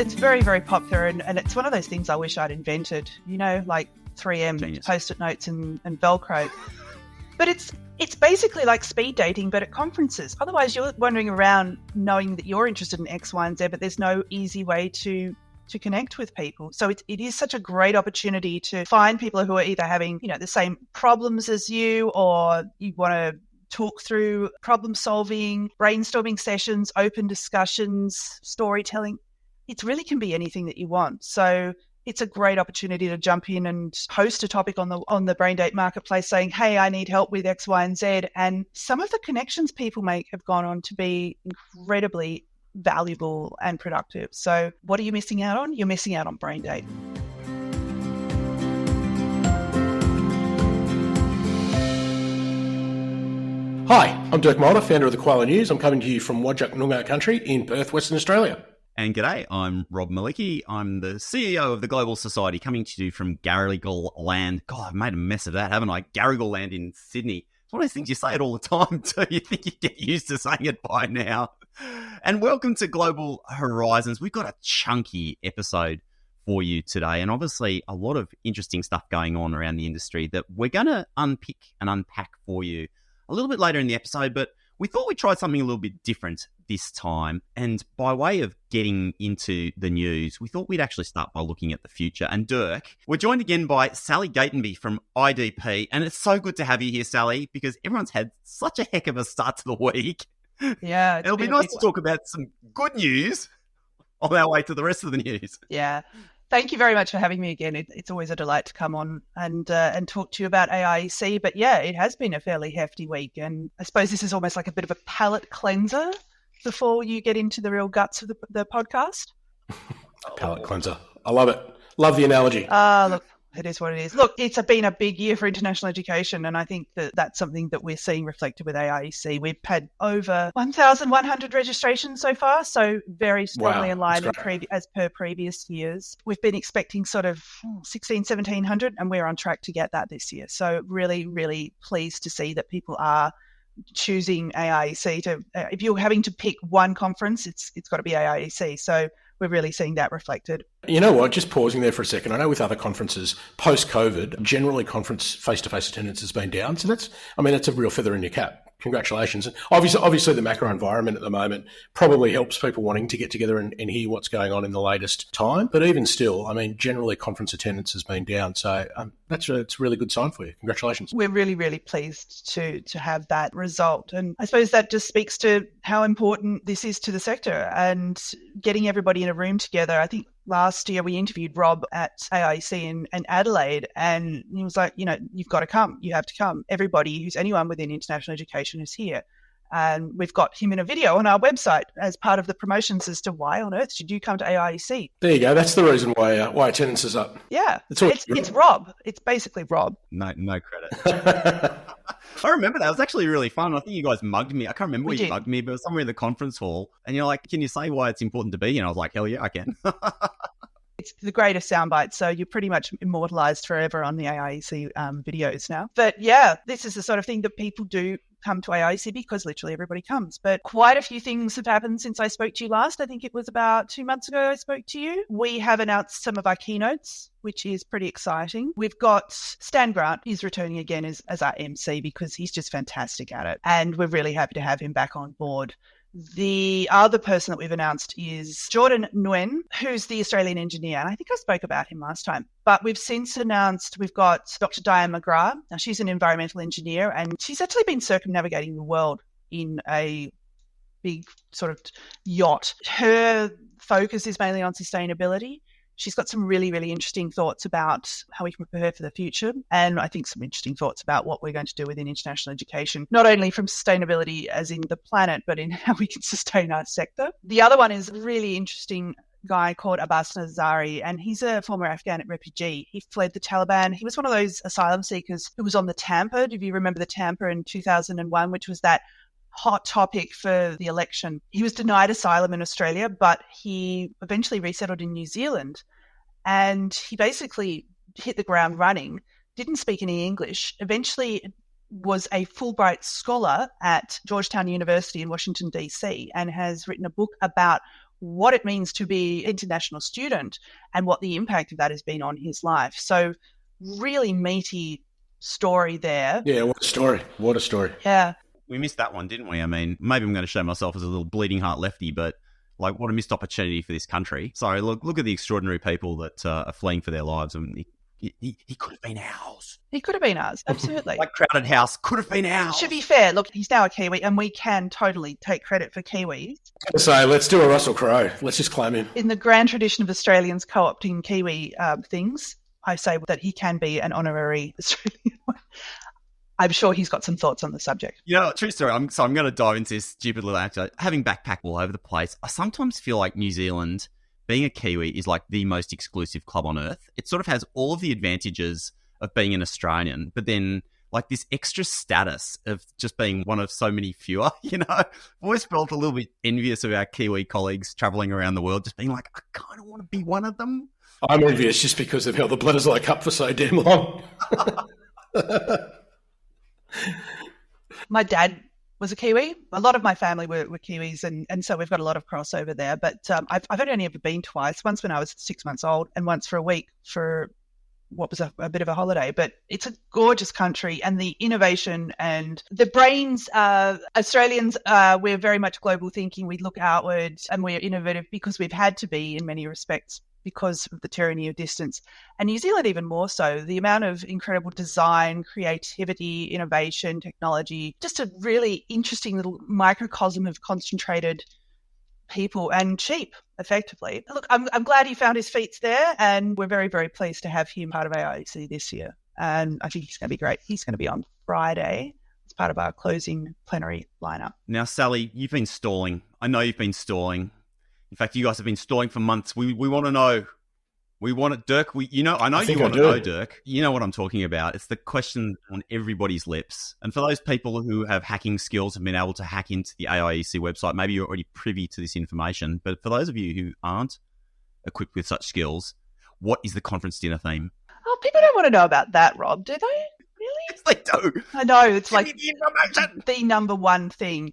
It's very, very popular, and it's one of those things I wish I'd invented, like 3M, Genius. Post-it notes and Velcro. But it's basically like speed dating, but at conferences. Otherwise, you're wandering around knowing that you're interested in X, Y, and Z, but there's no easy way to connect with people. So it is such a great opportunity to find people who are either having, the same problems as you, or you want to talk through problem solving, brainstorming sessions, open discussions, storytelling. It really can be anything that you want. So it's a great opportunity to jump in and host a topic on the Braindate Marketplace saying, hey, I need help with X, Y, and Z. And some of the connections people make have gone on to be incredibly valuable and productive. So what are you missing out on? You're missing out on Braindate. Hi, I'm Dirk, founder of the Koala News. I'm coming to you from Whadjuk Noongar country in Perth, Western Australia. And g'day, I'm Rob Malicki. I'm the CEO of the Global Society, coming to you from Garigal Land. God, I've made a mess of that, haven't I? Garigal Land in Sydney. It's one of those things you say it all the time, too. You think you get used to saying it by now. And welcome to Global Horizons. We've got a chunky episode for you today, and obviously a lot of interesting stuff going on around the industry that we're going to unpick and unpack for you a little bit later in the episode, but we thought we'd try something a little bit different this time. And by way of getting into the news, we thought we'd actually start by looking at the future. And Dirk, we're joined again by Sally Gatenby from IDP. And it's so good to have you here, Sally, because everyone's had such a heck of a start to the week. Yeah. It'll be nice to talk about some good news on our way to the rest of the news. Yeah. Thank you very much for having me again. It's always a delight to come on and talk to you about AIEC. But yeah, it has been a fairly hefty week. And I suppose this is almost like a bit of a palate cleanser before you get into the real guts of the podcast. Palate cleanser. I love it. Love the analogy. Look, it is what it is. Look, it's been a big year for international education, and I think that's something that we're seeing reflected with AIEC. We've had over 1,100 registrations so far, so very strongly in line as per previous years. We've been expecting sort of 1,700, and we're on track to get that this year. So really, really pleased to see that people are choosing AIEC to. If you're having to pick one conference, it's got to be AIEC. So we're really seeing that reflected. You know what, just pausing there for a second. I know with other conferences, post-COVID, generally conference face-to-face attendance has been down. So that's a real feather in your cap. Congratulations. And obviously the macro environment at the moment probably helps people wanting to get together and hear what's going on in the latest time. But even still, generally conference attendance has been down. So it's a really good sign for you. Congratulations. We're really, really pleased to have that result. And I suppose that just speaks to how important this is to the sector and getting everybody in a room together. I think last year we interviewed Rob at AIEC in Adelaide, and he was like, you've got to come. You have to come. Everybody who's anyone within international education is here. And we've got him in a video on our website as part of the promotions as to why on earth should you come to AIEC. There you go. That's the reason why attendance is up. Yeah. It's Rob. It's basically Rob. No credit. I remember that. It was actually really fun. I think you guys mugged me. I can't remember where you mugged me, but it was somewhere in the conference hall. And you're like, can you say why it's important to be? And I was like, hell yeah, I can. It's the greatest soundbite, so you're pretty much immortalized forever on the AIEC videos now. But yeah, this is the sort of thing that people do come to AIEC because literally everybody comes. But quite a few things have happened since I spoke to you last. I think it was about 2 months ago I spoke to you. We have announced some of our keynotes, which is pretty exciting. We've got Stan Grant is returning again as our MC because he's just fantastic at it. And we're really happy to have him back on board. The other person that we've announced is Jordan Nguyen, who's the Australian engineer. And I think I spoke about him last time. But we've since announced we've got Dr. Diane McGrath. Now, she's an environmental engineer, and she's actually been circumnavigating the world in a big sort of yacht. Her focus is mainly on sustainability. She's got some really, really interesting thoughts about how we can prepare for the future, and I think some interesting thoughts about what we're going to do within international education, not only from sustainability as in the planet, but in how we can sustain our sector. The other one is a really interesting guy called Abbas Nazari, and he's a former Afghan refugee. He fled the Taliban. He was one of those asylum seekers who was on the Tampa. Do you remember the Tampa in 2001, which was that hot topic for the election? He was denied asylum in Australia, but he eventually resettled in New Zealand, and he basically hit the ground running, didn't speak any English, eventually was a Fulbright scholar at Georgetown University in Washington, D.C., and has written a book about what it means to be an international student and what the impact of that has been on his life. So really meaty story there. Yeah, what a story. What a story. Yeah. We missed that one, didn't we? I mean, maybe I'm going to show myself as a little bleeding heart lefty, but like, what a missed opportunity for this country. Sorry, look at the extraordinary people that are fleeing for their lives. And he could have been ours. He could have been ours, absolutely. Like Crowded House could have been ours. To be fair, look, he's now a Kiwi, and we can totally take credit for Kiwis. So let's do a Russell Crowe. Let's just claim him. In the grand tradition of Australians co-opting Kiwi things, I say that he can be an honorary Australian. I'm sure he's got some thoughts on the subject. You know, true story. I'm going to dive into this stupid little anecdote. Having backpacked all over the place, I sometimes feel like New Zealand, being a Kiwi, is like the most exclusive club on earth. It sort of has all of the advantages of being an Australian, but then like this extra status of just being one of so many fewer, you know? I've always felt a little bit envious of our Kiwi colleagues travelling around the world, just being like, I kind of want to be one of them. I'm envious just because they've held the Bledisloe Cup for so damn long. My dad was a Kiwi. A lot of my family were Kiwis, and so we've got a lot of crossover there. But I've only ever been twice, once when I was 6 months old and once for a week for what was a bit of a holiday. But it's a gorgeous country, and the innovation and the brains, Australians, we're very much global thinking. We look outward and we're innovative because we've had to be in many respects because of the tyranny of distance. And New Zealand even more so. The amount of incredible design, creativity, innovation, technology, just a really interesting little microcosm of concentrated people and cheap, effectively. Look, I'm glad he found his feet there, and we're very, very pleased to have him part of AIEC this year. And I think he's going to be great. He's going to be on Friday as part of our closing plenary lineup. Now, Sally, you've been stalling. I know you've been stalling. In fact, you guys have been stalling for months. We want to know. We want it, Dirk. I know you want to know, Dirk. You know what I'm talking about. It's the question on everybody's lips. And for those people who have hacking skills and been able to hack into the AIEC website, maybe you're already privy to this information. But for those of you who aren't equipped with such skills, what is the conference dinner theme? Oh, people don't want to know about that, Rob, do they? Really? Yes, they do. I know. It's like the the number one thing.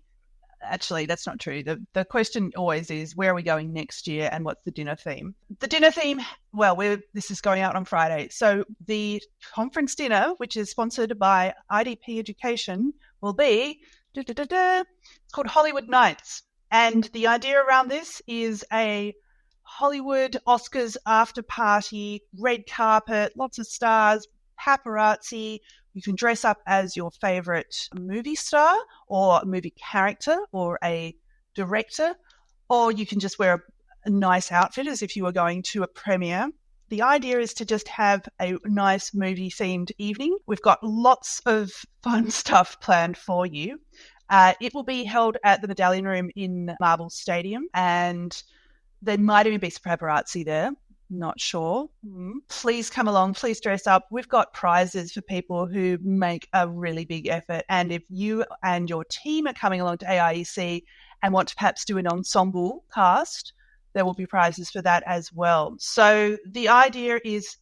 Actually, that's not true. The question always is, where are we going next year and what's the dinner theme? The dinner theme, well, this is going out on Friday. So the conference dinner, which is sponsored by IDP Education, will be, it's called Hollywood Nights. And the idea around this is a Hollywood Oscars after party, red carpet, lots of stars, paparazzi. You can dress up as your favorite movie star or a movie character or a director, or you can just wear a nice outfit as if you were going to a premiere. The idea is to just have a nice movie-themed evening. We've got lots of fun stuff planned for you. It will be held at the Medallion Room in Marble Stadium, and there might even be some paparazzi there. Not sure. Please come along. Please dress up. We've got prizes for people who make a really big effort. And if you and your team are coming along to AIEC and want to perhaps do an ensemble cast, there will be prizes for that as well. So the idea is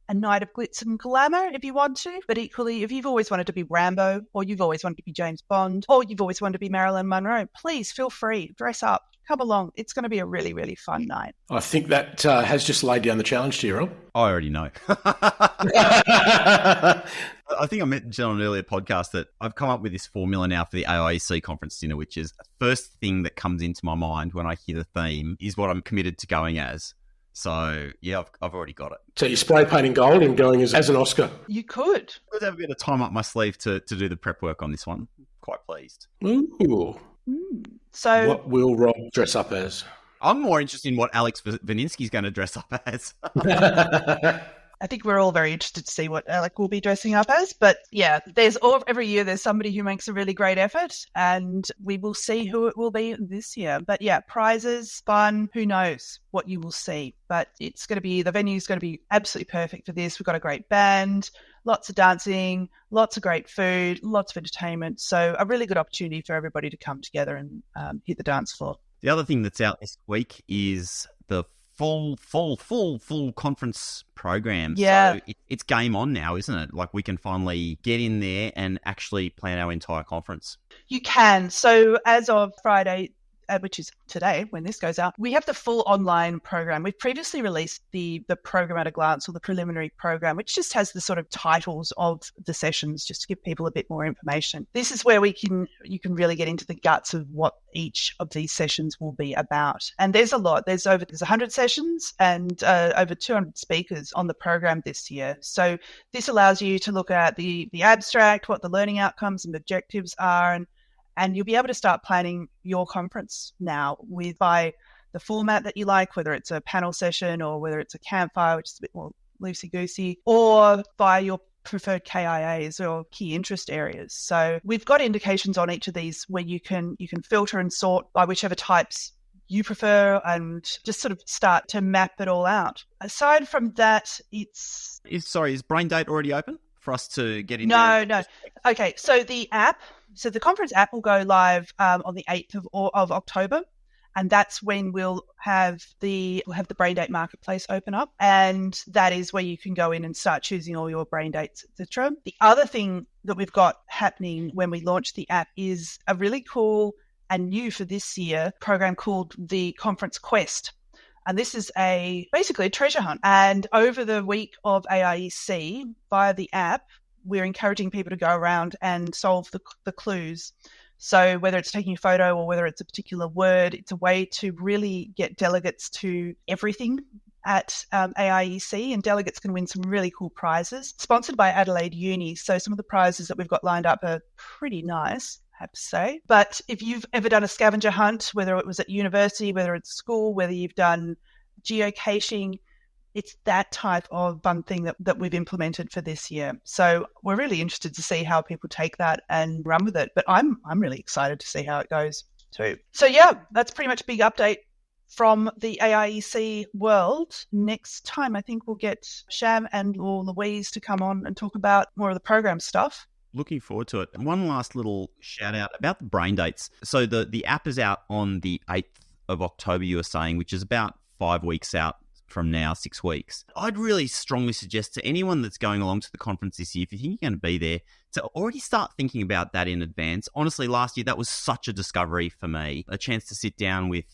a night of glitz and glamour if you want to, but equally, if you've always wanted to be Rambo, or you've always wanted to be James Bond, or you've always wanted to be Marilyn Monroe, please feel free, dress up, come along. It's going to be a really, really fun night. I think that has just laid down the challenge to you, Rob. I already know. I think I mentioned on an earlier podcast that I've come up with this formula now for the AIEC conference dinner, which is the first thing that comes into my mind when I hear the theme is what I'm committed to going as. So, yeah, I've already got it. So you're spray painting gold and going as an Oscar? You could. I'd have a bit of time up my sleeve to do the prep work on this one. Quite pleased. Ooh. So, what will Rob dress up as? I'm more interested in what Alex Vaninsky's going to dress up as. I think we're all very interested to see what Alec will be dressing up as. But yeah, every year there's somebody who makes a really great effort, and we will see who it will be this year. But yeah, prizes, fun, who knows what you will see. But it's going to be, the venue's going to be absolutely perfect for this. We've got a great band, lots of dancing, lots of great food, lots of entertainment. So a really good opportunity for everybody to come together and hit the dance floor. The other thing that's out this week is the full conference program. Yeah. So it's game on now, isn't it? Like we can finally get in there and actually plan our entire conference. You can. So as of Friday, which is today when this goes out, we have the full online program. We've previously released the program at a glance, or the preliminary program, which just has the sort of titles of the sessions, just to give people a bit more information. This is where you can really get into the guts of what each of these sessions will be about. And there's a lot. There's 100 sessions and over 200 speakers on the program this year. So this allows you to look at the abstract, what the learning outcomes and objectives are, and you'll be able to start planning your conference now by the format that you like, whether it's a panel session or whether it's a campfire, which is a bit more loosey-goosey, or by your preferred KIAs or key interest areas. So we've got indications on each of these where you can filter and sort by whichever types you prefer and just sort of start to map it all out. Aside from that, is BrainDate already open for us to get into? No. Okay, so the conference app will go live on the 8th of October. And that's when we'll have the BrainDate marketplace open up. And that is where you can go in and start choosing all your brain dates, etc. The other thing that we've got happening when we launch the app is a really cool and new for this year program called the Conference Quest. And this is basically a treasure hunt. And over the week of AIEC, via the app, we're encouraging people to go around and solve the clues. So whether it's taking a photo or whether it's a particular word, it's a way to really get delegates to everything at AIEC, and delegates can win some really cool prizes. Sponsored by Adelaide Uni, so some of the prizes that we've got lined up are pretty nice, I have to say. But if you've ever done a scavenger hunt, whether it was at university, whether it's school, whether you've done geocaching, it's that type of fun thing that we've implemented for this year. So we're really interested to see how people take that and run with it. But I'm really excited to see how it goes too. So yeah, that's pretty much a big update from the AIEC world. Next time, I think we'll get Sham or Louise to come on and talk about more of the program stuff. Looking forward to it. And one last little shout out about the brain dates. So the app is out on the 8th of October, you were saying, which is about 5 weeks out from now, 6 weeks. I'd really strongly suggest to anyone that's going along to the conference this year, if you think you're going to be there, to already start thinking about that in advance. Honestly, last year, that was such a discovery for me, a chance to sit down with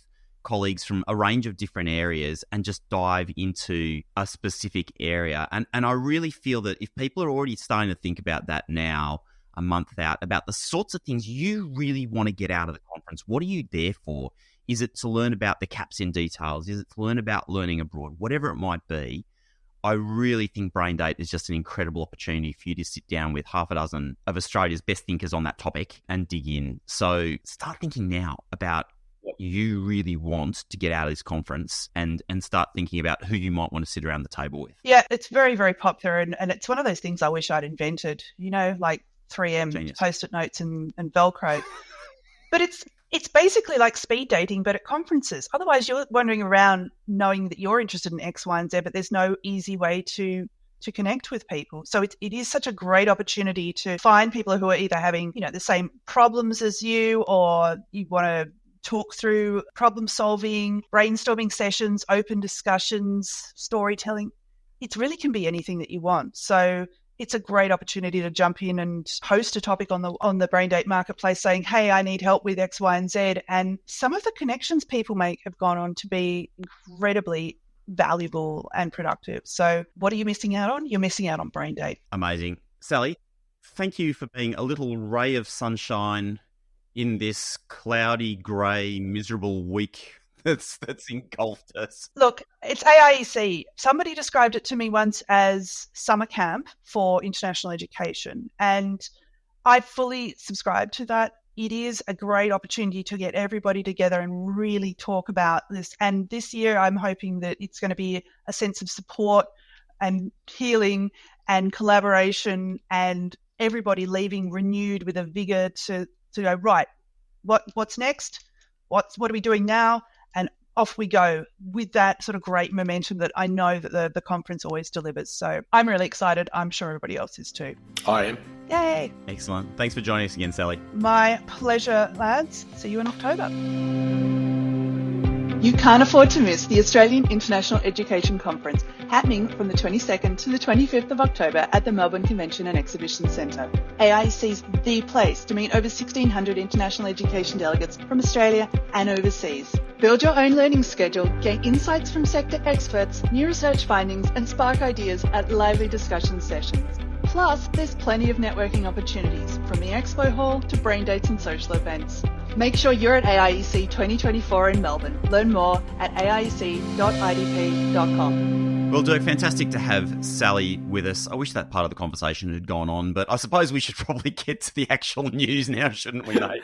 colleagues from a range of different areas and just dive into a specific area. And I really feel that if people are already starting to think about that now, a month out, about the sorts of things you really want to get out of the conference, what are you there for? Is it to learn about the caps in details? Is it to learn about learning abroad? Whatever it might be, I really think BrainDate is just an incredible opportunity for you to sit down with half a dozen of Australia's best thinkers on that topic and dig in. So start thinking now about what you really want to get out of this conference and start thinking about who you might want to sit around the table with. Yeah, it's very, very popular. And it's one of those things I wish I'd invented, like 3M, Genius. Post-it notes and Velcro. But it's basically like speed dating, but at conferences. Otherwise, you're wandering around knowing that you're interested in X, Y, and Z, but there's no easy way to connect with people. So it is such a great opportunity to find people who are either having, the same problems as you, or you want to talk through problem solving, brainstorming sessions, open discussions, storytelling. It really can be anything that you want. So it's a great opportunity to jump in and post a topic on the BrainDate marketplace saying, hey, I need help with X, Y, and Z. And some of the connections people make have gone on to be incredibly valuable and productive. So what are you missing out on? You're missing out on BrainDate. Amazing. Sally, thank you for being a little ray of sunshine in this cloudy, grey, miserable week that's engulfed us. Look, it's AIEC. Somebody described it to me once as summer camp for international education, and I fully subscribe to that. It is a great opportunity to get everybody together and really talk about this. And this year, I'm hoping that it's going to be a sense of support and healing and collaboration, and everybody leaving renewed with a vigor to go, right, what's next? What are we doing now? And off we go with that sort of great momentum that I know that the conference always delivers. So I'm really excited. I'm sure everybody else is too. I am. Yay. Excellent. Thanks for joining us again, Sally. My pleasure, lads. See you in October. You can't afford to miss the Australian International Education Conference, happening from the 22nd to the 25th of October at the Melbourne Convention and Exhibition Centre. AIEC's the place to meet over 1,600 international education delegates from Australia and overseas. Build your own learning schedule, gain insights from sector experts, new research findings, and spark ideas at lively discussion sessions. Plus, there's plenty of networking opportunities, from the expo hall to brain dates and social events. Make sure you're at AIEC 2024 in Melbourne. Learn more at aiec.idp.com. Well, Dirk, fantastic to have Sally with us. I wish that part of the conversation had gone on, but I suppose we should probably get to the actual news now, shouldn't we, mate?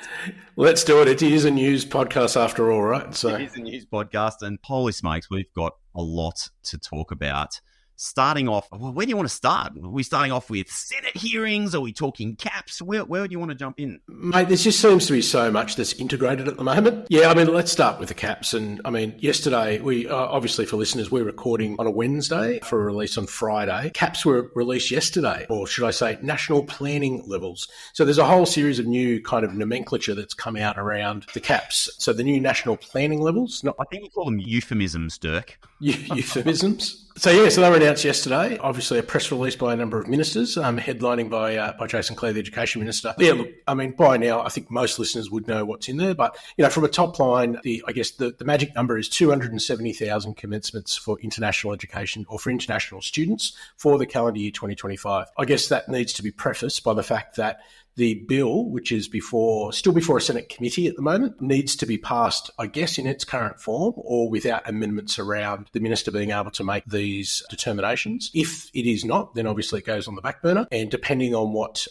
Let's do it. It is a news podcast after all, right? So it is a news podcast, and holy smokes, we've got a lot to talk about. Starting off, well, where do you want to start? Are we starting off with Senate hearings? Are we talking caps? Where do you want to jump in? Mate, there just seems to be so much that's integrated at the moment. Yeah, I mean, let's start with the caps. And I mean, yesterday, we obviously for listeners, we're recording on a Wednesday for a release on Friday. Caps were released yesterday, or should I say national planning levels. So there's a whole series of new kind of nomenclature that's come out around the caps. So the new national planning levels. I think we call them euphemisms, Dirk. Euphemisms. So they were announced yesterday. Obviously, a press release by a number of ministers, headlining by Jason Clare, the Education Minister. Yeah, look, I mean, by now, I think most listeners would know what's in there. But from a top line, the magic number is 270,000 commencements for international education or for international students for the calendar year 2025. I guess that needs to be prefaced by the fact that the bill, which is still before a Senate committee at the moment, needs to be passed, I guess, in its current form or without amendments around the minister being able to make these determinations. If it is not, then obviously it goes on the back burner. And depending on what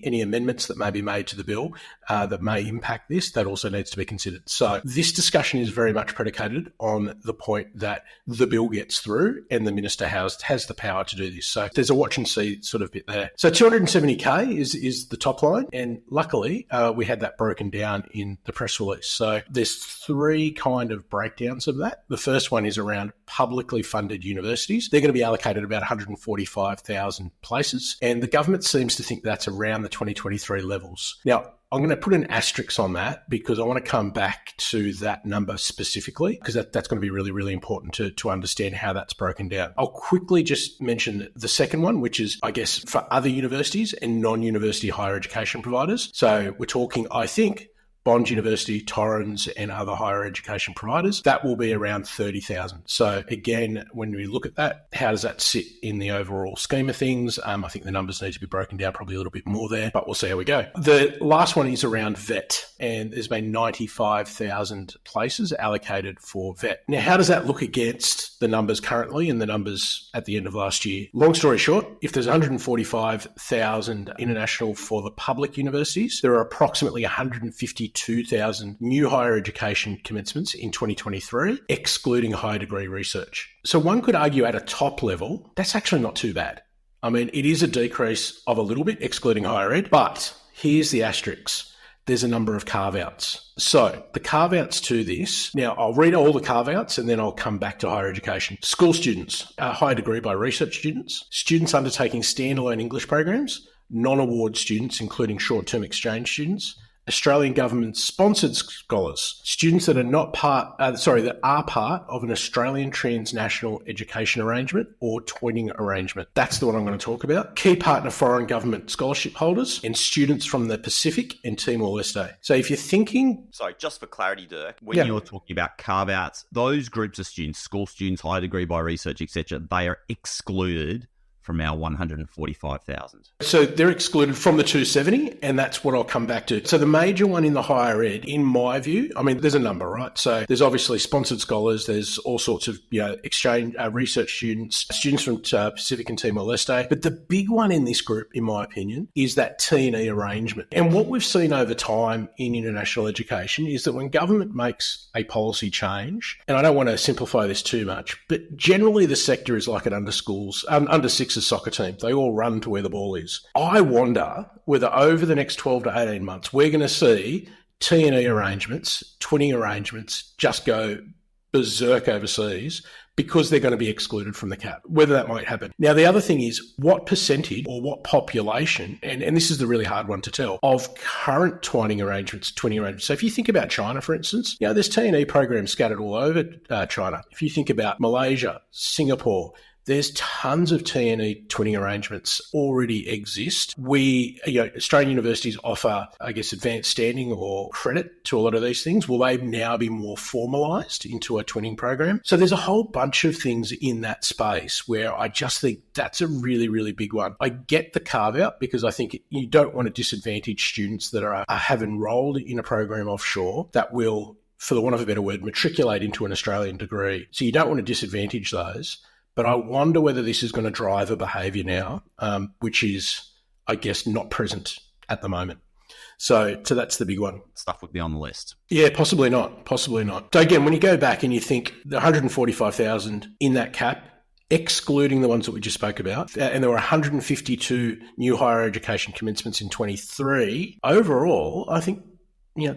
any amendments that may be made to the bill that may impact this, that also needs to be considered. So this discussion is very much predicated on the point that the bill gets through and the minister has the power to do this. So there's a watch and see sort of bit there. So 270K is the top line, and luckily we had that broken down in the press release. So there's three kind of breakdowns of that. The first one is around publicly funded universities. They're going to be allocated about 145,000 places, and the government seems to think that's around the 2023 levels. Now, I'm going to put an asterisk on that because I want to come back to that number specifically, because that's going to be really, really important to understand how that's broken down. I'll quickly just mention the second one, which is, I guess, for other universities and non-university higher education providers. So we're talking, I think, Bond University, Torrens, and other higher education providers. That will be around 30,000. So again, when we look at that, how does that sit in the overall scheme of things? I think the numbers need to be broken down probably a little bit more there, but we'll see how we go. The last one is around VET, and there's been 95,000 places allocated for VET. Now, how does that look against the numbers currently and the numbers at the end of last year? Long story short, if there's 145,000 international for the public universities, there are approximately 152,000 new higher education commencements in 2023, excluding higher degree research. So one could argue at a top level, that's actually not too bad. I mean, it is a decrease of a little bit, excluding higher ed, but here's the asterisk. There's a number of carve-outs. So the carve-outs to this, now I'll read all the carve-outs and then I'll come back to higher education. School students, higher degree by research students, students undertaking standalone English programs, non-award students, including short-term exchange students, Australian government-sponsored scholars, students that are part of an Australian transnational education arrangement or twinning arrangement. That's the one I'm going to talk about. Key partner foreign government scholarship holders and students from the Pacific and Timor-Leste. So if you're thinking... Sorry, just for clarity, Dirk, when you're talking about carve-outs, those groups of students, school students, higher degree by research, etc., they are excluded from our 145,000. So they're excluded from the 270, and that's what I'll come back to. So the major one in the higher ed, in my view, I mean, there's a number, right? So there's obviously sponsored scholars, there's all sorts of, exchange research students from Pacific and Timor-Leste. But the big one in this group, in my opinion, is that T&E arrangement. And what we've seen over time in international education is that when government makes a policy change, and I don't want to simplify this too much, but generally the sector is like an under sixes soccer team. They all run to where the ball is. I wonder whether over the next 12 to 18 months, we're going to see T&E arrangements, twinning arrangements just go berserk overseas because they're going to be excluded from the cap, whether that might happen. Now, the other thing is what percentage or what population, and this is the really hard one to tell, of current twinning arrangements. So if you think about China, for instance, there's T&E programs scattered all over China. If you think about Malaysia, Singapore, there's tons of T&E twinning arrangements already exist. Australian universities offer, I guess, advanced standing or credit to a lot of these things. Will they now be more formalised into a twinning program? So there's a whole bunch of things in that space where I just think that's a really, really big one. I get the carve out because I think you don't want to disadvantage students that have enrolled in a program offshore that will, for the want of a better word, matriculate into an Australian degree. So you don't want to disadvantage those. But I wonder whether this is going to drive a behaviour now, which is, I guess, not present at the moment. So that's the big one. Stuff would be on the list. Yeah, possibly not. So again, when you go back and you think the 145,000 in that cap, excluding the ones that we just spoke about, and there were 152 new higher education commencements in 23, overall, I think,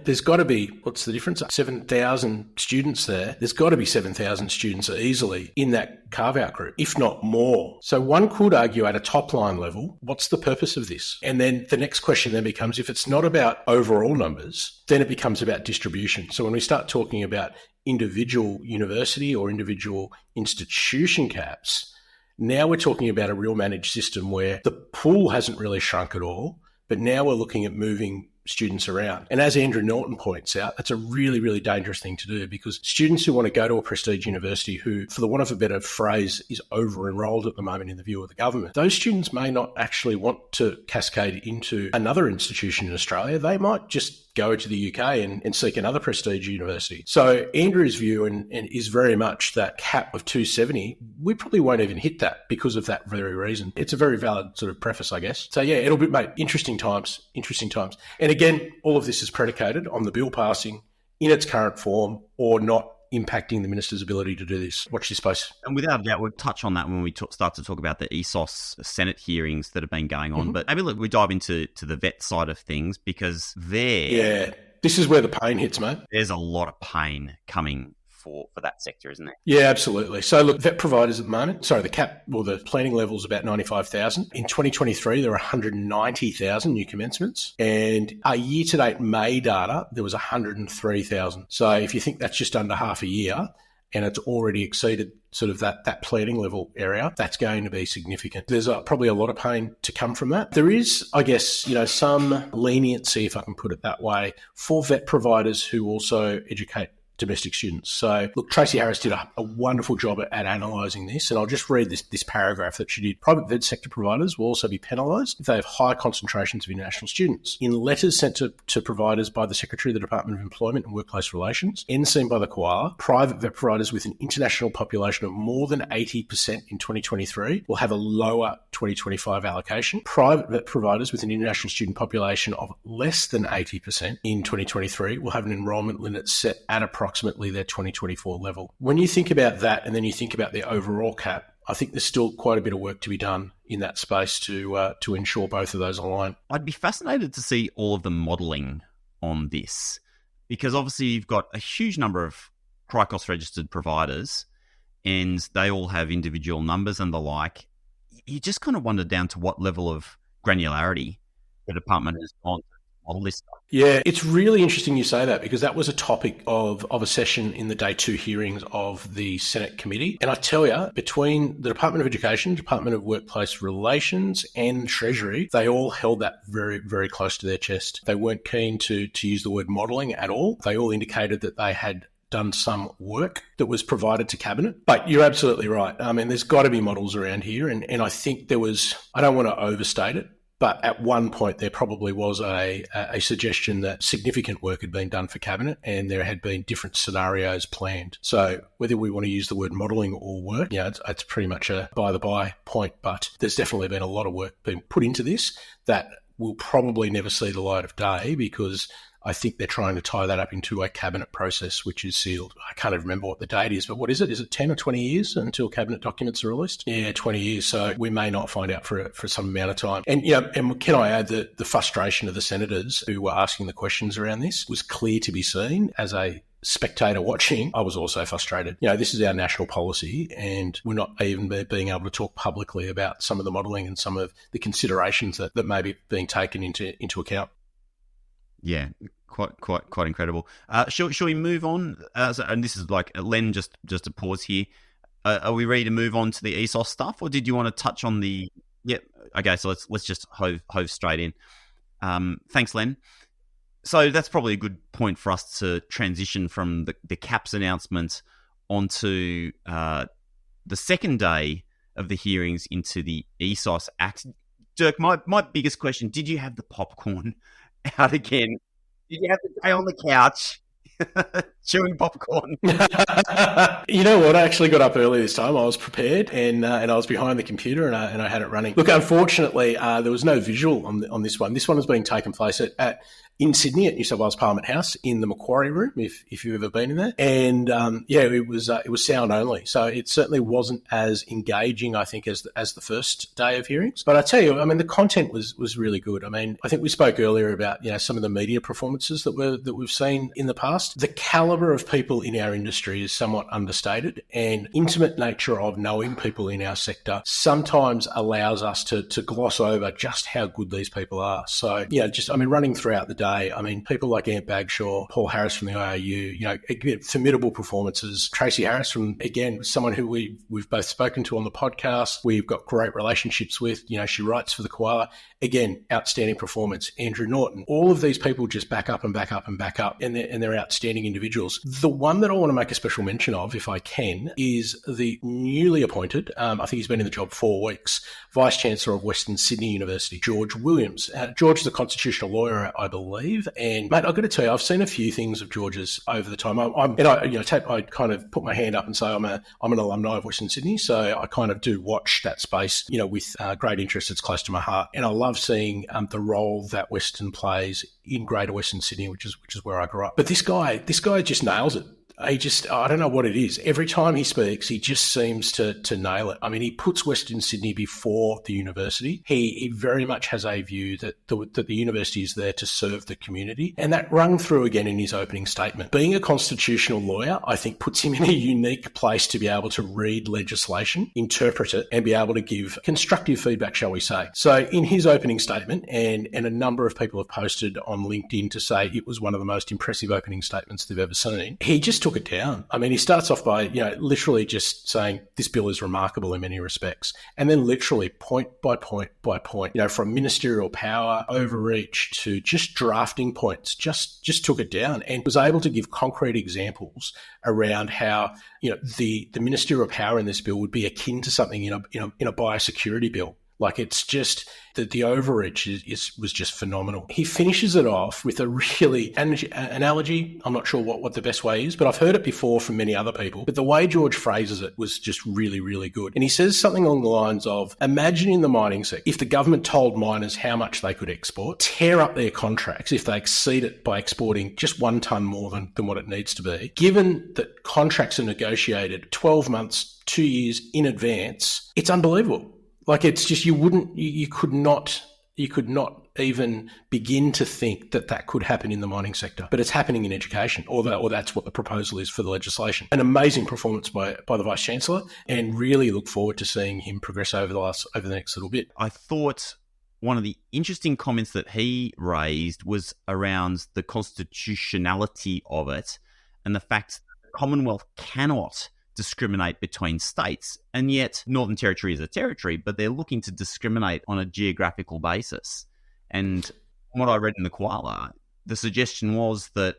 there's got to be, what's the difference? 7,000 students there. There's got to be 7,000 students easily in that carve-out group, if not more. So one could argue at a top-line level, what's the purpose of this? And then the next question then becomes, if it's not about overall numbers, then it becomes about distribution. So when we start talking about individual university or individual institution caps, now we're talking about a real managed system where the pool hasn't really shrunk at all, but now we're looking at moving students around. And as Andrew Norton points out, that's a really, really dangerous thing to do because students who want to go to a prestige university who, for the want of a better phrase, is over-enrolled at the moment in the view of the government, those students may not actually want to cascade into another institution in Australia. They might just go to the UK and seek another prestige university. So Andrew's view and is very much that cap of 270, we probably won't even hit that because of that very reason. It's a very valid sort of preface, I guess. So yeah, it'll be, mate, interesting times. And again, all of this is predicated on the bill passing in its current form or not impacting the minister's ability to do this. Watch this space. And without a doubt, we'll touch on that when we start to talk about the ESOS Senate hearings that have been going on. Mm-hmm. But maybe we dive into the vet side of things because Yeah, this is where the pain hits, mate. There's a lot of pain coming for that sector, isn't there? Yeah, absolutely. So look, vet providers at the moment, the cap or the planning level is about 95,000. In 2023, there were 190,000 new commencements. And our year-to-date May data, there was 103,000. So if you think that's just under half a year and it's already exceeded sort of that planning level area, that's going to be significant. There's probably a lot of pain to come from that. There is, I guess, some leniency, if I can put it that way, for vet providers who also educate domestic students. So look, Tracy Harris did a wonderful job at analysing this, and I'll just read this paragraph that she did. Private vet sector providers will also be penalised if they have high concentrations of international students. In letters sent to providers by the Secretary of the Department of Employment and Workplace Relations and seen by the Koala, private vet providers with an international population of more than 80% in 2023 will have a lower 2025 allocation. Private vet providers with an international student population of less than 80% in 2023 will have an enrolment limit set at approximately their 2024 level. When you think about that and then you think about the overall cap, I think there's still quite a bit of work to be done in that space to ensure both of those align. I'd be fascinated to see all of the modelling on this because obviously you've got a huge number of CRICOS registered providers and they all have individual numbers and the like. You just kind of wonder down to what level of granularity the department has gone to model this stuff. Yeah, it's really interesting you say that because that was a topic of a session in the day 2 hearings of the Senate committee. And I tell you, between the Department of Education, Department of Workplace Relations and Treasury, they all held that very, very close to their chest. They weren't keen to use the word modelling at all. They all indicated that they had done some work that was provided to Cabinet. But you're absolutely right. I mean, there's got to be models around here. And I think there was, I don't want to overstate it, but at one point there probably was a suggestion that significant work had been done for Cabinet and there had been different scenarios planned. So whether we want to use the word modelling or work, it's pretty much a by-the-by point. But there's definitely been a lot of work being put into this that will probably never see the light of day because I think they're trying to tie that up into a Cabinet process, which is sealed. I can't even remember what the date is, but what is it? Is it 10 or 20 years until Cabinet documents are released? Yeah, 20 years. So we may not find out for some amount of time. And, and can I add that the frustration of the senators who were asking the questions around this was clear to be seen as a spectator watching, I was also frustrated. This is our national policy, and we're not even being able to talk publicly about some of the modelling and some of the considerations that may be being taken into account. Yeah, quite incredible. Shall we move on? And this is like Len, just to pause here. Are we ready to move on to the ESOS stuff, or did you want to touch on the? Yep. Okay, so let's just hove straight in. Thanks, Len. So that's probably a good point for us to transition from the CAPS announcement onto the second day of the hearings into the ESOS Act. Dirk, my biggest question: did you have the popcorn out again? Did you have to stay on the couch chewing popcorn? You know what? I actually got up early this time. I was prepared, and I was behind the computer, and I had it running. Look, unfortunately, there was no visual on this one. This one was being taken place in Sydney at New South Wales Parliament House in the Macquarie Room, if you've ever been in there. And it was sound only, so it certainly wasn't as engaging, I think, as the first day of hearings. But I tell you, I mean, the content was really good. I mean, I think we spoke earlier about some of the media performances that we've seen in the past. The caliber of people in our industry is somewhat understated, and intimate nature of knowing people in our sector sometimes allows us to gloss over just how good these people are. So running throughout the day. I mean, people like Ant Bagshaw, Paul Harris from the AIEC, formidable performances. Tracy Harris someone who we've both spoken to on the podcast. We've got great relationships with. She writes for the Koala. Again, outstanding performance. Andrew Norton. All of these people just back up and back up and back up, and they're outstanding individuals. The one that I want to make a special mention of, if I can, is the newly appointed, I think he's been in the job 4 weeks, Vice-Chancellor of Western Sydney University, George Williams. George is a constitutional lawyer, I believe. And mate, I've got to tell you, I've seen a few things of George's over the time. I kind of put my hand up and say I'm an alumni of Western Sydney, so I kind of do watch that space, with great interest. It's close to my heart, and I love seeing the role that Western plays in Greater Western Sydney, which is where I grew up. But this guy just nails it. I don't know what it is. Every time he speaks, he just seems to nail it. I mean, he puts Western Sydney before the university. He very much has a view that the university is there to serve the community. And that rung through again in his opening statement. Being a constitutional lawyer, I think, puts him in a unique place to be able to read legislation, interpret it, and be able to give constructive feedback, shall we say. So in his opening statement, and a number of people have posted on LinkedIn to say it was one of the most impressive opening statements they've ever seen, he just took it down. I mean, he starts off by, literally just saying this bill is remarkable in many respects. And then literally point by point by point, from ministerial power, overreach to just drafting points, just took it down and was able to give concrete examples around how, the ministerial power in this bill would be akin to something in a biosecurity bill. Like, it's just that the overreach was just phenomenal. He finishes it off with a really analogy. I'm not sure what the best way is, but I've heard it before from many other people. But the way George phrases it was just really, really good. And he says something along the lines of, imagine in the mining sector, if the government told miners how much they could export, tear up their contracts if they exceed it by exporting just 1 tonne more than what it needs to be. Given that contracts are negotiated 12 months, 2 years in advance, it's unbelievable. Like, it's just, you could not even begin to think that could happen in the mining sector, but it's happening in education, or that's what the proposal is for the legislation. An amazing performance by the Vice Chancellor, and really look forward to seeing him progress over the next little bit. I thought one of the interesting comments that he raised was around the constitutionality of it, and the fact that the Commonwealth cannot discriminate between states, and yet Northern Territory is a territory, but they're looking to discriminate on a geographical basis. And from what I read in the Koala, the suggestion was that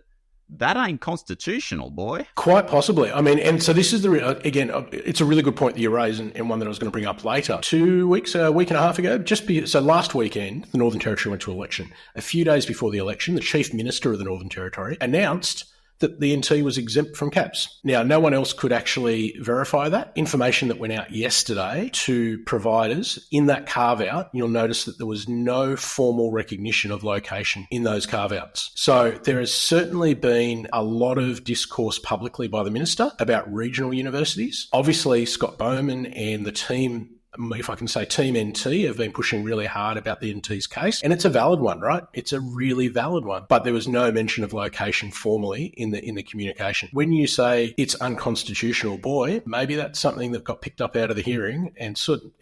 ain't constitutional, boy. Quite possibly. I mean, and so this is again, it's a really good point that you raise, and one that I was going to bring up later. 2 weeks, a week and a half ago, so last weekend, the Northern Territory went to election. A few days before the election, the Chief Minister of the Northern Territory announced that the NT was exempt from caps. Now, no one else could actually verify that. Information that went out yesterday to providers in that carve-out, you'll notice that there was no formal recognition of location in those carve-outs. So there has certainly been a lot of discourse publicly by the Minister about regional universities. Obviously, Scott Bowman and the team if I can say, Team NT have been pushing really hard about the NT's case, and it's a valid one, right? It's a really valid one. But there was no mention of location formally in the communication. When you say it's unconstitutional, boy, maybe that's something that got picked up out of the hearing and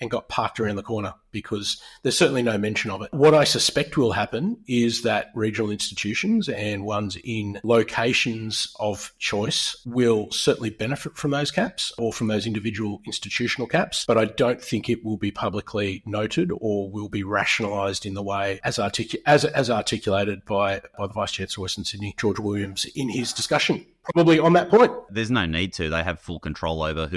got parked around the corner, because there's certainly no mention of it. What I suspect will happen is that regional institutions and ones in locations of choice will certainly benefit from those caps or from those individual institutional caps, but I don't think it will be publicly noted or will be rationalised in the way as articulated by the Vice-Chancellor of Western Sydney, George Williams, in his discussion, probably on that point. There's no need to. They have full control over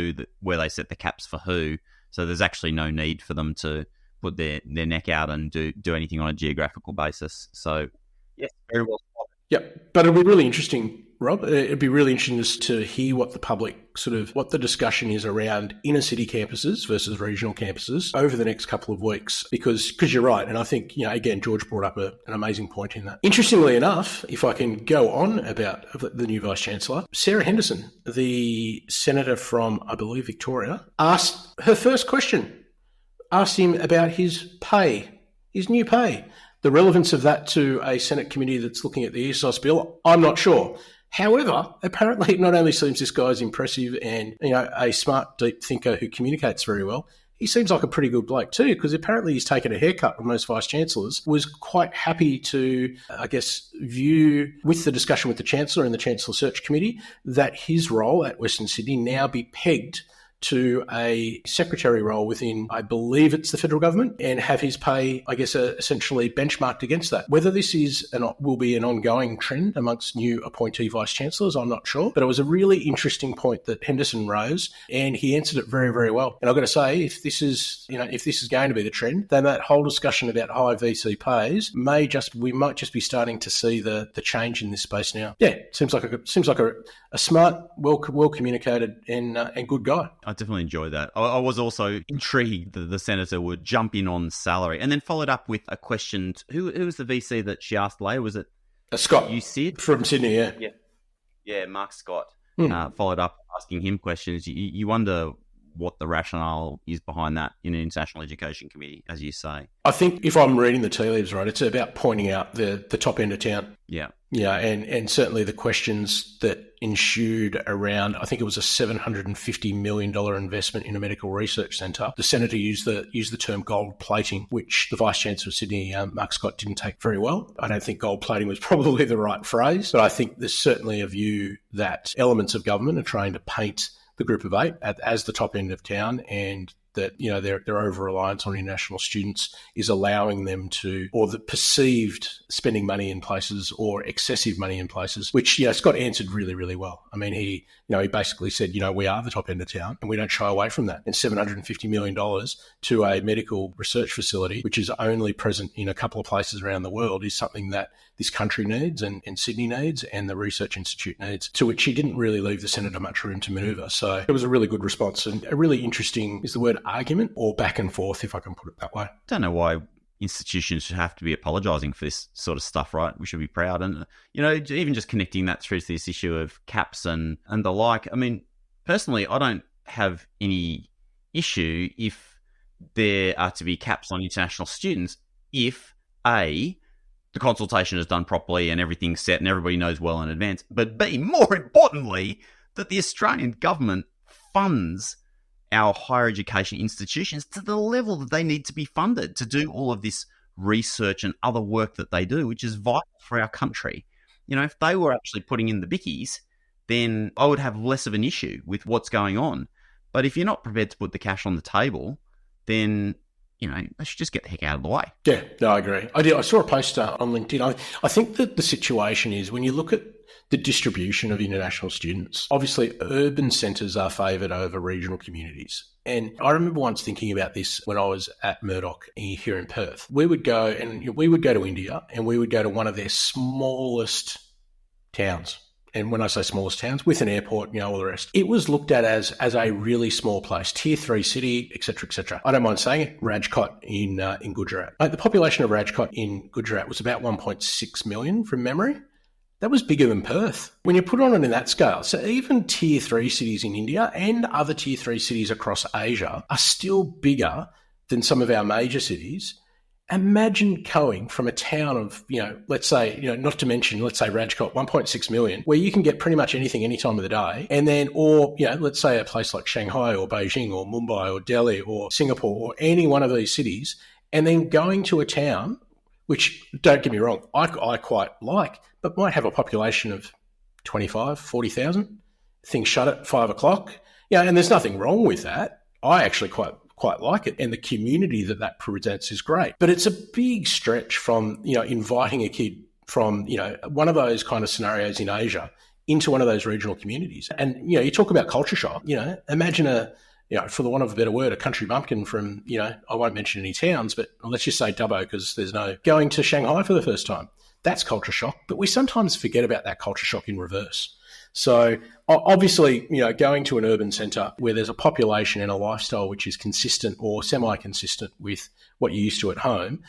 where they set the caps for who, so there's actually no need for them to put their neck out and do anything on a geographical basis. So, yes, very well spotted. Yep, but it'll be really interesting, Rob. It'd be really interesting just to hear what the public what the discussion is around inner city campuses versus regional campuses over the next couple of weeks, because you're right. And I think, again, George brought up an amazing point in that. Interestingly enough, if I can go on about the new Vice-Chancellor, Sarah Henderson, the senator from, I believe, Victoria, asked her first question, asked him about his pay, his new pay. The relevance of that to a Senate committee that's looking at the ESOS bill, I'm not sure. However, apparently it not only seems this guy's impressive and, a smart, deep thinker who communicates very well, he seems like a pretty good bloke too, because apparently he's taken a haircut with most Vice-Chancellors, was quite happy to, view with the discussion with the Chancellor and the Chancellor Search Committee that his role at Western Sydney now be pegged to a secretary role within, I believe it's the federal government, and have his pay, essentially benchmarked against that. Whether this will be an ongoing trend amongst new appointee vice-chancellors, I'm not sure. But it was a really interesting point that Henderson rose, and he answered it very, very well. And I've got to say, if this is going to be the trend, then that whole discussion about high VC pays we might just be starting to see the change in this space now. Yeah, seems like a smart, well communicated and good guy. I definitely enjoyed that. I was also intrigued that the senator would jump in on salary and then followed up with a question. Who was the VC that she asked later? Was it Scott? You Sid? From Sydney, yeah. Yeah, Mark Scott followed up asking him questions. You wonder what the rationale is behind that in an international education committee, as you say. I think if I'm reading the tea leaves right, it's about pointing out the top end of town. Yeah. Yeah, and certainly the questions that ensued around, I think it was a $750 million investment in a medical research centre. The senator used the term gold plating, which the Vice-Chancellor of Sydney, Mark Scott, didn't take very well. I don't think gold plating was probably the right phrase, but I think there's certainly a view that elements of government are trying to paint the group of eight as the top end of town, and that their over-reliance on international students is allowing them to, or the perceived spending money in places or excessive money in places, which Scott answered really, really well. I mean, he basically said, we are the top end of town and we don't shy away from that. And $750 million to a medical research facility, which is only present in a couple of places around the world, is something that this country needs and Sydney needs and the Research Institute needs, to which he didn't really leave the senator much room to manoeuvre. So it was a really good response, and a really interesting, is the word argument, or back and forth, if I can put it that way. I don't know why institutions should have to be apologising for this sort of stuff, right? We should be proud. And, even just connecting that through to this issue of caps and the like. I mean, personally, I don't have any issue if there are to be caps on international students if, A, the consultation is done properly and everything's set and everybody knows well in advance, but B, more importantly, that the Australian government funds our higher education institutions to the level that they need to be funded to do all of this research and other work that they do, which is vital for our country. If they were actually putting in the bickies, then I would have less of an issue with what's going on. But if you're not prepared to put the cash on the table, then they should just get the heck out of the way. Yeah, no, I agree. I saw a post on LinkedIn. I think that the situation is, when you look at the distribution of international students, obviously urban centres are favoured over regional communities. And I remember once thinking about this when I was at Murdoch here in Perth. We would go to India, and we would go to one of their smallest towns. And when I say smallest towns, with an airport, all the rest, it was looked at as a really small place, tier 3 city, etc., etc. I don't mind saying it, Rajkot in Gujarat. The population of Rajkot in Gujarat was about 1.6 million from memory. that was bigger than Perth. When you put on it in that scale, so even tier 3 cities in India and other tier 3 cities across Asia are still bigger than some of our major cities. Imagine going from a town of, let's say, not to mention, let's say Rajkot, 1.6 million, where you can get pretty much anything any time of the day. And then, or, let's say a place like Shanghai or Beijing or Mumbai or Delhi or Singapore or any one of these cities, and then going to a town, which, don't get me wrong, I quite like, but might have a population of 25, 40,000. Things shut at 5 o'clock. And there's nothing wrong with that. I actually quite like it, and the community that presents is great. But it's a big stretch from, inviting a kid from, one of those kind of scenarios in Asia into one of those regional communities. And, you talk about culture shock, imagine for the want of a better word, a country bumpkin from, I won't mention any towns, but let's just say Dubbo, because there's no going to Shanghai for the first time. That's culture shock. But we sometimes forget about that culture shock in reverse. So obviously, going to an urban centre where there's a population and a lifestyle which is consistent or semi-consistent with what you're used to at home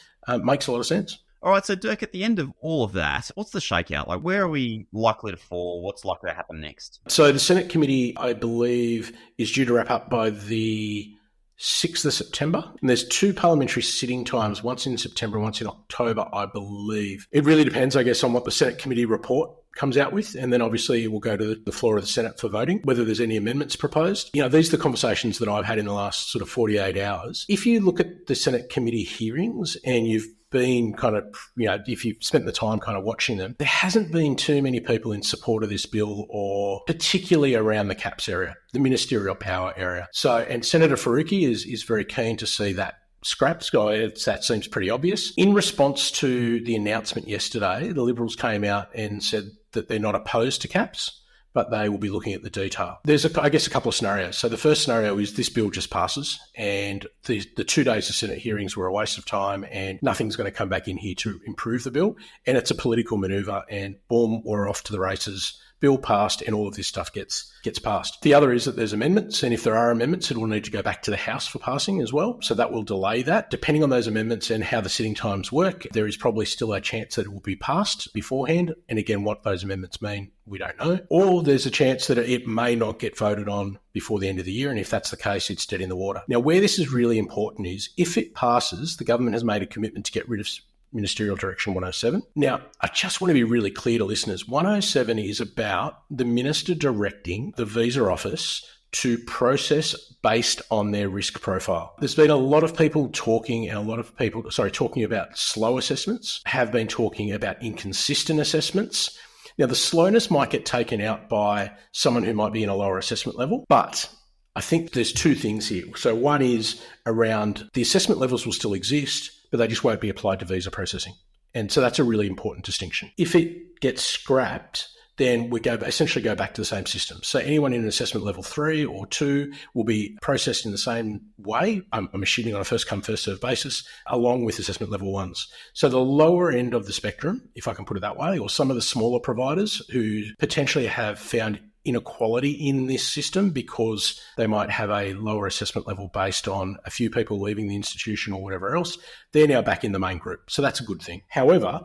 makes a lot of sense. All right, so Dirk, at the end of all of that, what's the shakeout? Like, where are we likely to fall? What's likely to happen next? So the Senate committee, I believe, is due to wrap up by the 6th of September. And there's 2 parliamentary sitting times, once in September, once in October, I believe. It really depends, I guess, on what the Senate committee report comes out with, and then obviously it will go to the floor of the Senate for voting, whether there's any amendments proposed. These are the conversations that I've had in the last sort of 48 hours. If you look at the Senate committee hearings and you've been kind of, if you've spent the time kind of watching them, there hasn't been too many people in support of this bill, or particularly around the CAPS area, the ministerial power area. So, and Senator Faruqi is very keen to see that scrapped. That seems pretty obvious. In response to the announcement yesterday, the Liberals came out and said that they're not opposed to caps, but they will be looking at the detail. There's, I guess, a couple of scenarios. So the first scenario is this bill just passes, and the 2 days of Senate hearings were a waste of time, and nothing's going to come back in here to improve the bill, and it's a political manoeuvre, and boom, we're off to the races. Bill passed, and all of this stuff gets passed. The other is that there's amendments, and if there are amendments, it will need to go back to the House for passing as well. So that will delay that. Depending on those amendments and how the sitting times work, there is probably still a chance that it will be passed beforehand. And again, what those amendments mean, we don't know. Or there's a chance that it may not get voted on before the end of the year, and if that's the case, it's dead in the water. Now, where this is really important is if it passes, the government has made a commitment to get rid of Ministerial Direction 107. Now, I just want to be really clear to listeners. 107 is about the minister directing the visa office to process based on their risk profile. There's been a lot of people talking about slow assessments, have been talking about inconsistent assessments. Now, the slowness might get taken out by someone who might be in a lower assessment level, but I think there's 2 things here. So one is around the assessment levels will still exist, but they just won't be applied to visa processing. And so that's a really important distinction. If it gets scrapped, then we essentially go back to the same system. So anyone in assessment level 3 or 2 will be processed in the same way, I'm assuming on a first come, first served basis, along with assessment level 1s. So the lower end of the spectrum, if I can put it that way, or some of the smaller providers who potentially have found inequality in this system because they might have a lower assessment level based on a few people leaving the institution or whatever else, they're now back in the main group. So that's a good thing. However,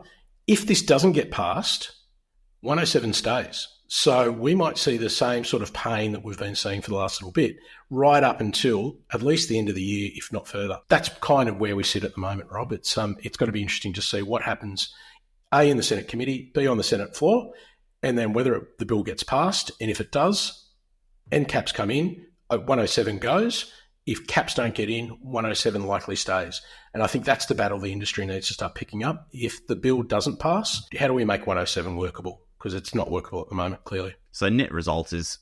if this doesn't get passed, 107 stays. So we might see the same sort of pain that we've been seeing for the last little bit right up until at least the end of the year, if not further. That's kind of where we sit at the moment, Rob. It's going to be interesting to see what happens, A, in the Senate committee, B, on the Senate floor, and then whether the bill gets passed. And if it does, and caps come in, 107 goes. If caps don't get in, 107 likely stays. And I think that's the battle the industry needs to start picking up. If the bill doesn't pass, how do we make 107 workable? Because it's not workable at the moment, clearly. So net result is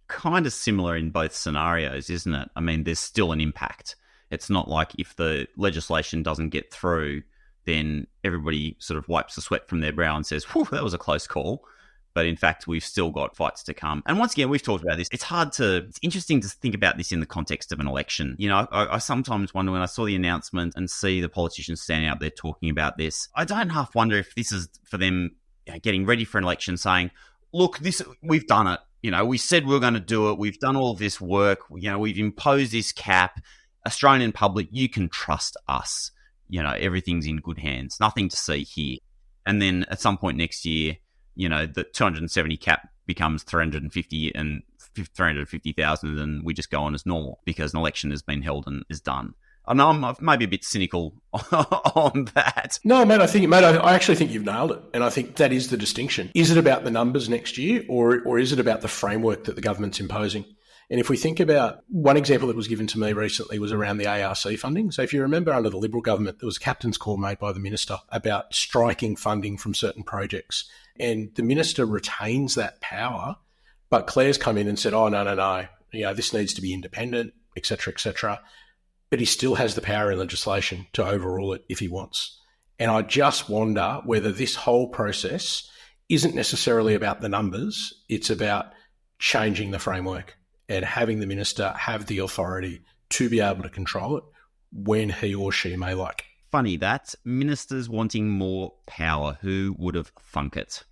kind of similar in both scenarios, isn't it? I mean, there's still an impact. It's not like if the legislation doesn't get through, then everybody sort of wipes the sweat from their brow and says, whew, that was a close call. But in fact, we've still got fights to come. And once again, we've talked about this. It's interesting to think about this in the context of an election. You know, I sometimes wonder when I saw the announcement and see the politicians standing up there talking about this, I don't half wonder if this is for them getting ready for an election saying, look, we've done it. You know, we said we were going to do it. We've done all of this work. You know, we've imposed this cap. Australian public, you can trust us. You know, everything's in good hands. Nothing to see here. And then at some point next year, the 270 cap becomes 350 and 350,000, and we just go on as normal because an election has been held and is done. I know I'm maybe a bit cynical on that. No, mate, I actually think you've nailed it. And I think that is the distinction. Is it about the numbers next year or is it about the framework that the government's imposing? And if we think about one example that was given to me recently was around the ARC funding. So if you remember under the Liberal government, there was a captain's call made by the minister about striking funding from certain projects. And the minister retains that power, but Claire's come in and said, oh, no, this needs to be independent, et cetera, but he still has the power in legislation to overrule it if he wants. And I just wonder whether this whole process isn't necessarily about the numbers, it's about changing the framework and having the minister have the authority to be able to control it when he or she may like. Funny that, ministers wanting more power. Who would have thunk it?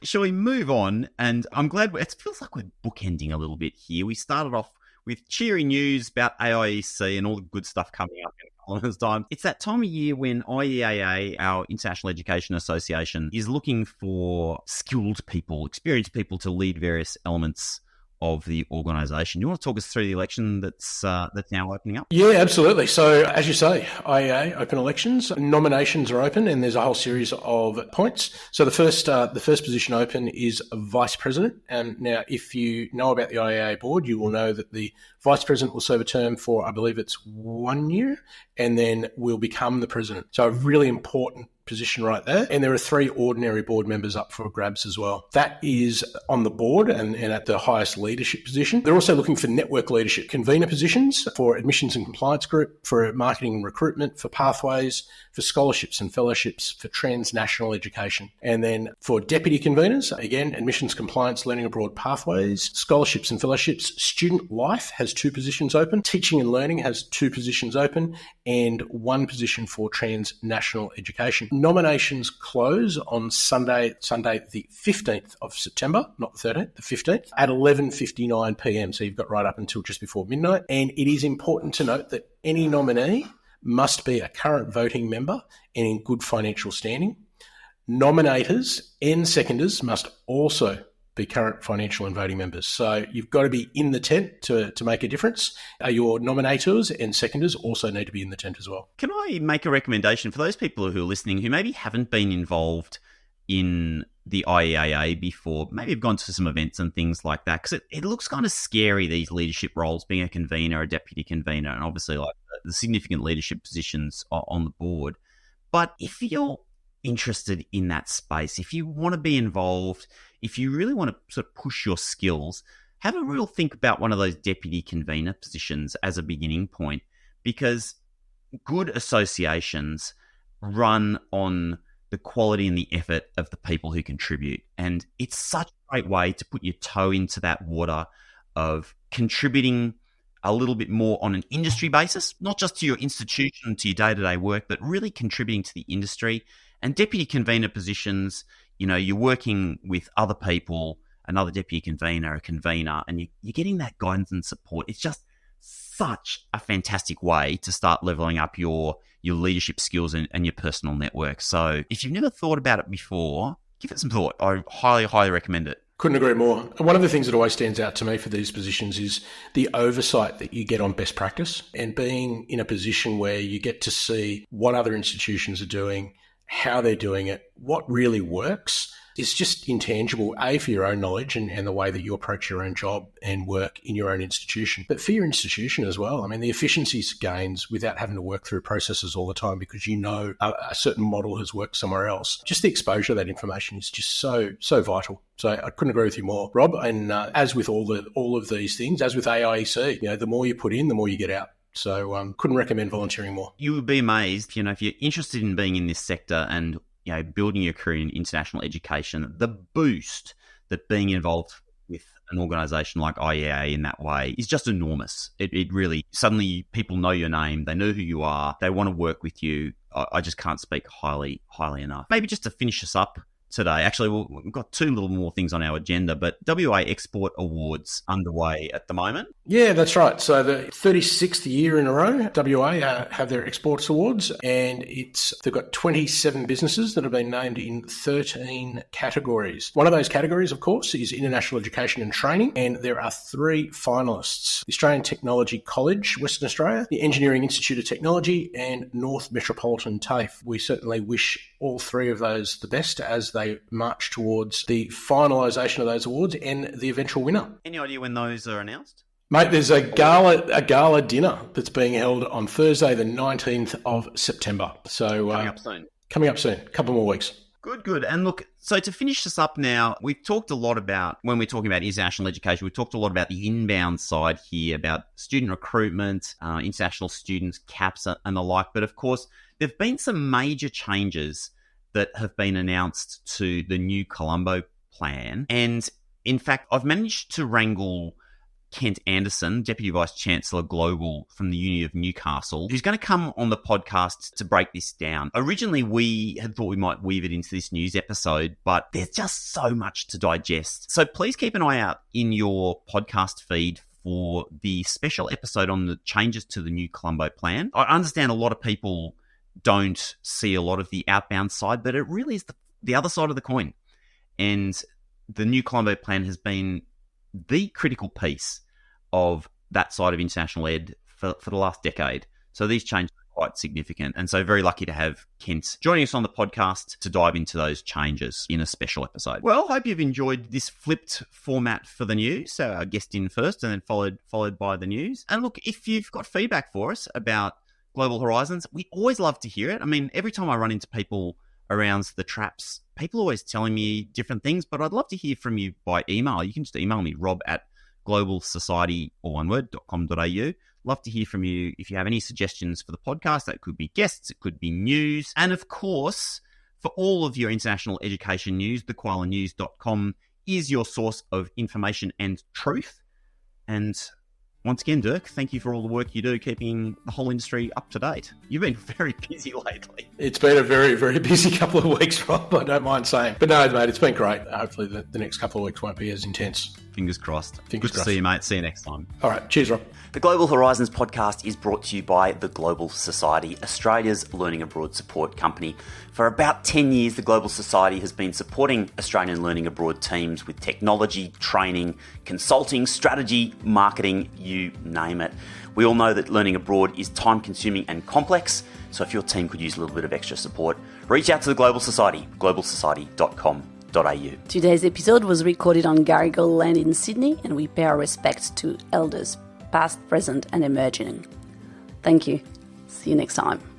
Shall we move on? And I'm glad it feels like we're bookending a little bit here. We started off with cheery news about AIEC and all the good stuff coming up in Corona's time. It's that time of year when IEAA, our International Education Association, is looking for skilled people, experienced people to lead various elements of the organisation. You want to talk us through the election that's now opening up? Yeah, absolutely. So as you say, IEA open elections, nominations are open, and there's a whole series of points. So the first position open is vice president. And now, if you know about the IEA board, you will know that the vice president will serve a term for, I believe it's 1 year, and then will become the president. So a really important position right there. And there are 3 ordinary board members up for grabs as well. That is on the board and at the highest leadership position. They're also looking for network leadership convener positions for admissions and compliance group, for marketing and recruitment, for pathways, for scholarships and fellowships, for transnational education. And then for deputy conveners, again, admissions, compliance, learning abroad pathways, scholarships and fellowships. Student life has 2 positions open. Teaching and learning has 2 positions open and 1 position for transnational education. Nominations close on Sunday the 15th of September, not the 13th, the 15th, at 11:59 p.m. So you've got right up until just before midnight. And it is important to note that any nominee must be a current voting member and in good financial standing. Nominators and seconders must also be current financial and voting members. So you've got to be in the tent to make a difference. Your nominators and seconders also need to be in the tent as well. Can I make a recommendation for those people who are listening who maybe haven't been involved in the IEAA before, maybe have gone to some events and things like that? Because it looks kind of scary, these leadership roles, being a convener, a deputy convener, and obviously like the significant leadership positions on the board. But if you're interested in that space, if you want to be involved, if you really want to sort of push your skills, have a real think about one of those deputy convener positions as a beginning point, because good associations run on the quality and the effort of the people who contribute. And it's such a great way to put your toe into that water of contributing a little bit more on an industry basis, not just to your institution, to your day-to-day work, but really contributing to the industry. And deputy convener positions, you're working with other people, another deputy convener, a convener, and you're getting that guidance and support. It's just such a fantastic way to start leveling up your leadership skills and your personal network. So if you've never thought about it before, give it some thought. I highly, highly recommend it. Couldn't agree more. And one of the things that always stands out to me for these positions is the oversight that you get on best practice, and being in a position where you get to see what other institutions are doing, how they're doing it, what really works. It's just intangible, A, for your own knowledge and the way that you approach your own job and work in your own institution, but for your institution as well. I mean, the efficiencies gains without having to work through processes all the time because a certain model has worked somewhere else. Just the exposure of that information is just so vital. So I couldn't agree with you more, Rob. And as with all of these things, as with AIEC, the more you put in, the more you get out. So couldn't recommend volunteering more. You would be amazed, if you're interested in being in this sector and building your career in international education, the boost that being involved with an organisation like IEA in that way is just enormous. It really, suddenly people know your name, they know who you are, they want to work with you. I just can't speak highly enough. Maybe just to finish us up, today. Actually, we've got two little more things on our agenda, but WA Export Awards underway at the moment. Yeah, that's right. So the 36th year in a row, WA have their Exports Awards, and they've got 27 businesses that have been named in 13 categories. One of those categories, of course, is international education and training, and there are 3 finalists: the Australian Technology College, Western Australia, the Engineering Institute of Technology, and North Metropolitan TAFE. We certainly wish all 3 of those the best as they march towards the finalisation of those awards and the eventual winner. Any idea when those are announced? Mate, there's a gala dinner that's being held on Thursday, the 19th of September. So Coming up soon. A couple more weeks. Good. And look, so to finish this up now, we've talked a lot about, when we're talking about international education, we've talked a lot about the inbound side here, about student recruitment, international students, caps and the like. But of course, there have been some major changes that have been announced to the new Colombo plan. And in fact, I've managed to wrangle Kent Anderson, Deputy Vice-Chancellor Global from the Uni of Newcastle, who's going to come on the podcast to break this down. Originally, we had thought we might weave it into this news episode, but there's just so much to digest. So please keep an eye out in your podcast feed for the special episode on the changes to the new Colombo plan. I understand a lot of people don't see a lot of the outbound side, but it really is the other side of the coin. And the new Colombo plan has been the critical piece of that side of international ed for the last decade. So these changes are quite significant. And so very lucky to have Kent joining us on the podcast to dive into those changes in a special episode. Well, hope you've enjoyed this flipped format for the news. So our guest in first and then followed by the news. And look, if you've got feedback for us about Global Horizons, we always love to hear it. I mean, every time I run into people around the traps, people are always telling me different things, but I'd love to hear from you by email. You can just email me, rob@globalsociety.com.au. Love to hear from you if you have any suggestions for the podcast. That could be guests, it could be news. And of course, for all of your international education news, thekoalanews.com is your source of information and truth. And once again, Dirk, thank you for all the work you do keeping the whole industry up to date. You've been very busy lately. It's been a very, very busy couple of weeks, Rob, I don't mind saying. But no, mate, it's been great. Hopefully the next couple of weeks won't be as intense. Fingers crossed. Good to see you, mate. See you next time. All right. Cheers, Rob. The Global Horizons podcast is brought to you by the Global Society, Australia's learning abroad support company. For about 10 years, the Global Society has been supporting Australian learning abroad teams with technology, training, consulting, strategy, marketing, you name it. We all know that learning abroad is time-consuming and complex, so if your team could use a little bit of extra support, reach out to the Global Society, globalsociety.com.au. Today's episode was recorded on Garigal land in Sydney, and we pay our respects to elders, past, present and emerging. Thank you. See you next time.